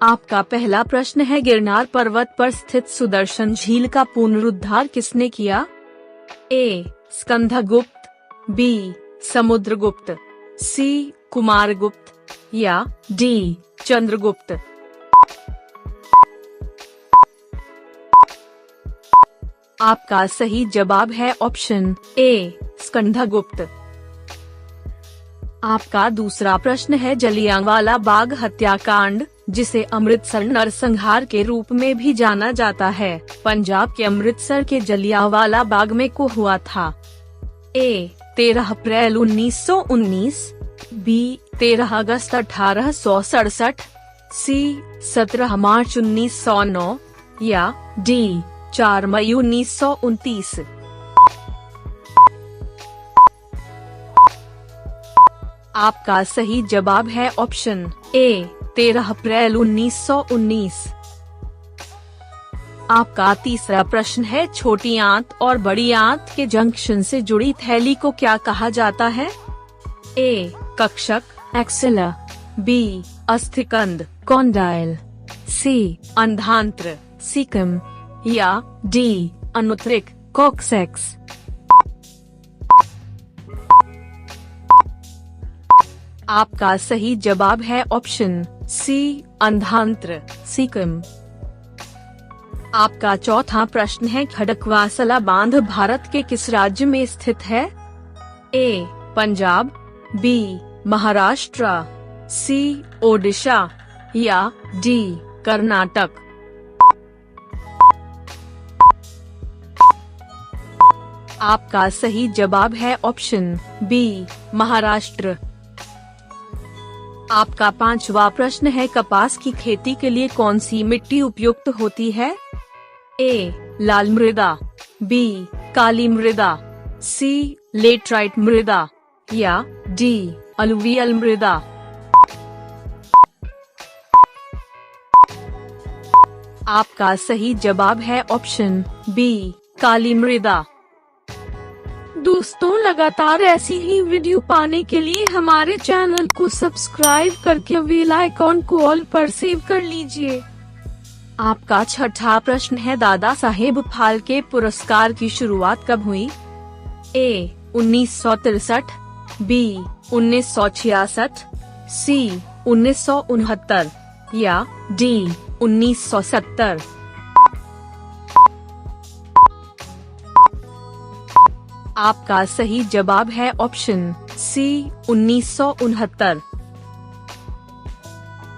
आपका पहला प्रश्न है, गिरनार पर्वत पर स्थित सुदर्शन झील का पुनरुद्धार किसने किया? ए. स्कंदगुप्त, बी. समुद्रगुप्त, सी. कुमारगुप्त या डी. चंद्रगुप्त। आपका सही जवाब है ऑप्शन ए. स्कंदगुप्त। आपका दूसरा प्रश्न है, जलियांवाला बाग हत्याकांड, जिसे अमृतसर नरसंहार के रूप में भी जाना जाता है, पंजाब के अमृतसर के जलियांवाला बाग में को हुआ था? ए. 13 अप्रैल 1919, बी. 13 अगस्त 1867, सी. 17 मार्च 1909 या डी. 4 मई 1929। आपका सही जवाब है ऑप्शन ए. 13 अप्रैल 1919। आपका तीसरा प्रश्न है, छोटी आंत और बड़ी आंत के जंक्शन से जुड़ी थैली को क्या कहा जाता है? ए. कक्षक, एक्सेला, बी. अस्थिकंद, कॉन्डाइल, सी. अंधांत्र, सीकम या डी. अनुत्रिक, कॉक्सेक्स। आपका सही जवाब है ऑप्शन सी. अंधांत्र, सीकम। आपका चौथा प्रश्न है, खड़कवासला बांध भारत के किस राज्य में स्थित है? ए. पंजाब, बी. महाराष्ट्र, सी. ओडिशा या डी. कर्नाटक। आपका सही जवाब है ऑप्शन बी. महाराष्ट्र। आपका पांचवा प्रश्न है, कपास की खेती के लिए कौन सी मिट्टी उपयुक्त होती है? ए. लाल मृदा, बी. काली मृदा, सी. लेटराइट मृदा या डी. अलुवियल मृदा। आपका सही जवाब है ऑप्शन बी. काली मृदा। दोस्तों, लगातार ऐसी ही वीडियो पाने के लिए हमारे चैनल को सब्सक्राइब करके बेल आइकॉन को ऑल पर सेव कर लीजिए। आपका छठा प्रश्न है, दादा साहेब फाल्के पुरस्कार की शुरुआत कब हुई? ए. 1963, बी. 1966, सी. 1969 या डी. 1970। आपका सही जवाब है ऑप्शन सी. 1969।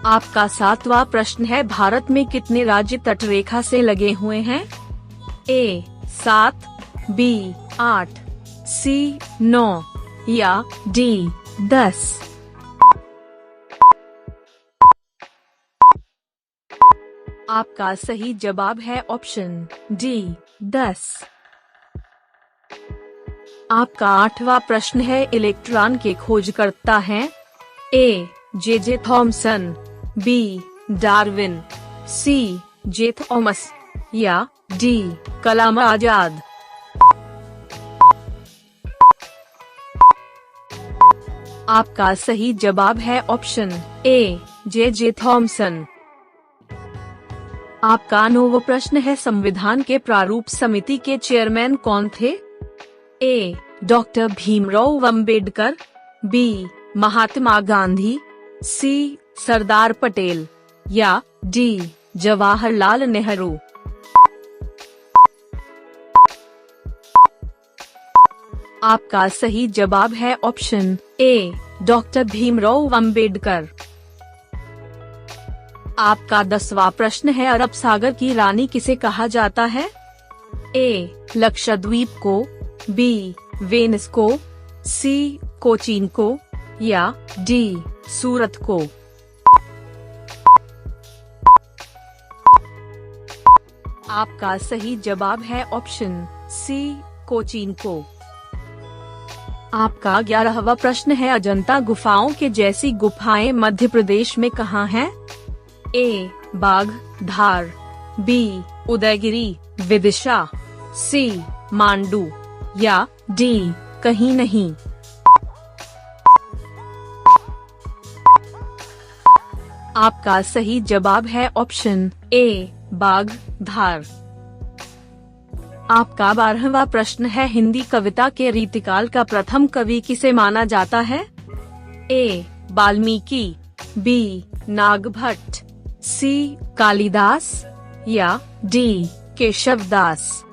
आपका सातवां प्रश्न है, भारत में कितने राज्य तटरेखा से लगे हुए हैं? ए. 7, बी. 8, सी. 9 या डी. 10। आपका सही जवाब है ऑप्शन डी. 10। आपका आठवां प्रश्न है, इलेक्ट्रॉन के खोजकर्ता हैं? A. J Thomson, B. Darwin, C. J Thomas या डी. कलाम आजाद। आपका सही जवाब है ऑप्शन ए. J Thompson. आपका नौवां प्रश्न है, संविधान के प्रारूप समिति के चेयरमैन कौन थे? A. Doctor Bhimrao Ambedkar, B. Mahatma Gandhi, C. Sardar Patel या डी. जवाहरलाल नेहरू। आपका सही जवाब है option A. Doctor Bhimrao Ambedkar. आपका 10वां प्रश्न है, अरब सागर की रानी किसे कहा जाता है? ए. लक्षद्वीप को, बी. वेनिस को, सी. कोचीन को या डी. सूरत को। आपका सही जवाब है ऑप्शन सी. कोचीन को। आपका 11वां प्रश्न है, अजंता गुफाओं के जैसी गुफाएं मध्य प्रदेश में कहाँ हैं? ए. बाघ, धार, बी. उदयगिरी, विदिशा, सी. मांडू या डी. कहीं नहीं। आपका सही जवाब है ऑप्शन ए बाघ धार। आपका 12वां प्रश्न है, हिंदी कविता के रीतिकाल का प्रथम कवि किसे माना जाता है? ए वाल्मीकि, बी नागभट्ट, सी कालिदास या डी केशवदास।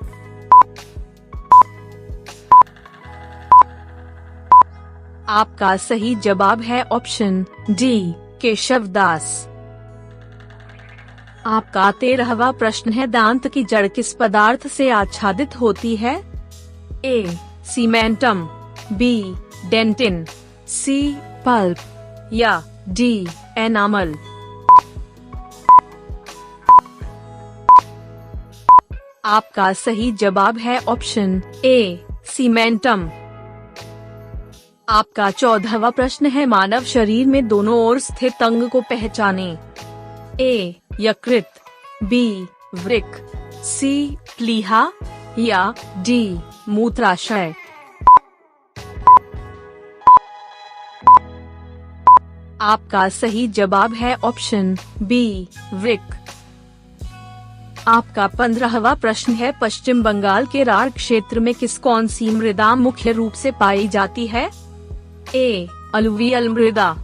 आपका सही जवाब है ऑप्शन डी केशवदास। आपका 13वां प्रश्न है, दांत की जड़ किस पदार्थ से आच्छादित होती है? ए सीमेंटम, बी डेंटिन, सी पल्प या डी एनामल। आपका सही जवाब है ऑप्शन ए सीमेंटम। आपका 14वां प्रश्न है, मानव शरीर में दोनों ओर स्थित अंग को पहचाने। ए यकृत, बी वृक्क, सी प्लीहा या डी मूत्राशय। आपका सही जवाब है ऑप्शन बी वृक्क। आपका 15वां प्रश्न है, पश्चिम बंगाल के राढ़ क्षेत्र में कौन सी मृदा मुख्य रूप से पाई जाती है? ए अलुवियल मृदा,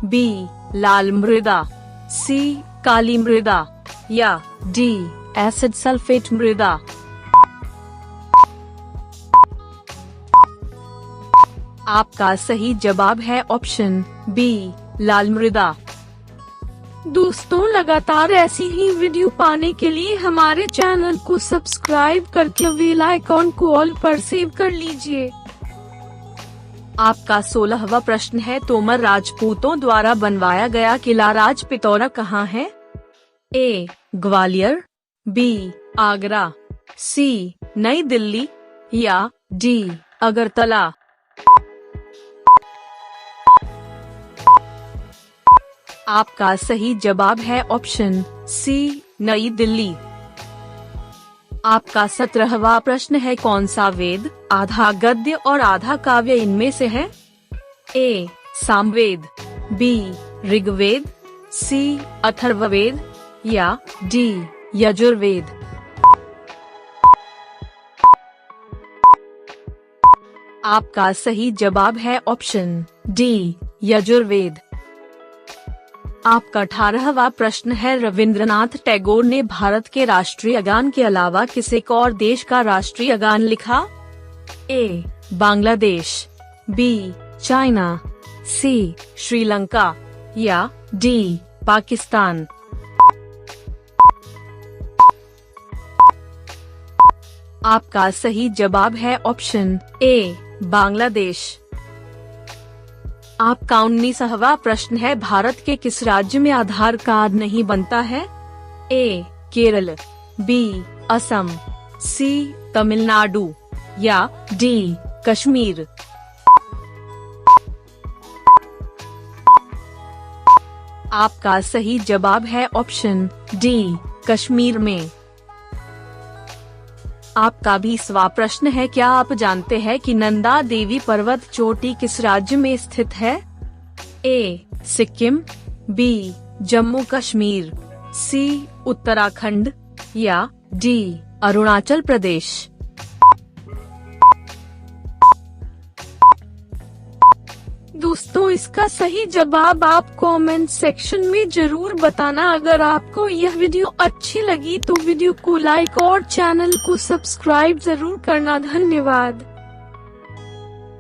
बी लाल मृदा, सी काली मृदा या डी एसिड सल्फेट मृदा। आपका सही जवाब है ऑप्शन बी लाल मृदा। दोस्तों, लगातार ऐसी ही वीडियो पाने के लिए हमारे चैनल को सब्सक्राइब करके बेल आइकॉन को ऑल पर सेव कर लीजिए। आपका 16वां प्रश्न है, तोमर राजपूतों द्वारा बनवाया गया किला राज पिथौरा कहाँ है? ए ग्वालियर, बी आगरा, सी नई दिल्ली या डी अगरतला। आपका सही जवाब है ऑप्शन सी नई दिल्ली। आपका 17वां प्रश्न है, कौन सा वेद आधा गद्य और आधा काव्य इनमें से है? ए सामवेद, बी ऋग्वेद, सी अथर्ववेद या डी यजुर्वेद। आपका सही जवाब है ऑप्शन डी यजुर्वेद। आपका 18वां प्रश्न है, रविंद्रनाथ टैगोर ने भारत के राष्ट्रीय गान के अलावा किस एक और देश का राष्ट्रीय गान लिखा? ए बांग्लादेश, बी चाइना, सी श्रीलंका या डी पाकिस्तान। आपका सही जवाब है ऑप्शन ए बांग्लादेश। आपका 19वां प्रश्न है, भारत के किस राज्य में आधार कार्ड नहीं बनता है? ए केरल, बी असम, सी तमिलनाडु या डी कश्मीर। आपका सही जवाब है ऑप्शन डी कश्मीर में। आपका 20वां प्रश्न है, क्या आप जानते हैं कि नंदा देवी पर्वत चोटी किस राज्य में स्थित है? ए सिक्किम, बी जम्मू कश्मीर, सी उत्तराखंड या डी अरुणाचल प्रदेश। दोस्तों, इसका सही जवाब आप कमेंट सेक्शन में जरूर बताना। अगर आपको यह वीडियो अच्छी लगी तो वीडियो को लाइक और चैनल को सब्सक्राइब जरूर करना। धन्यवाद।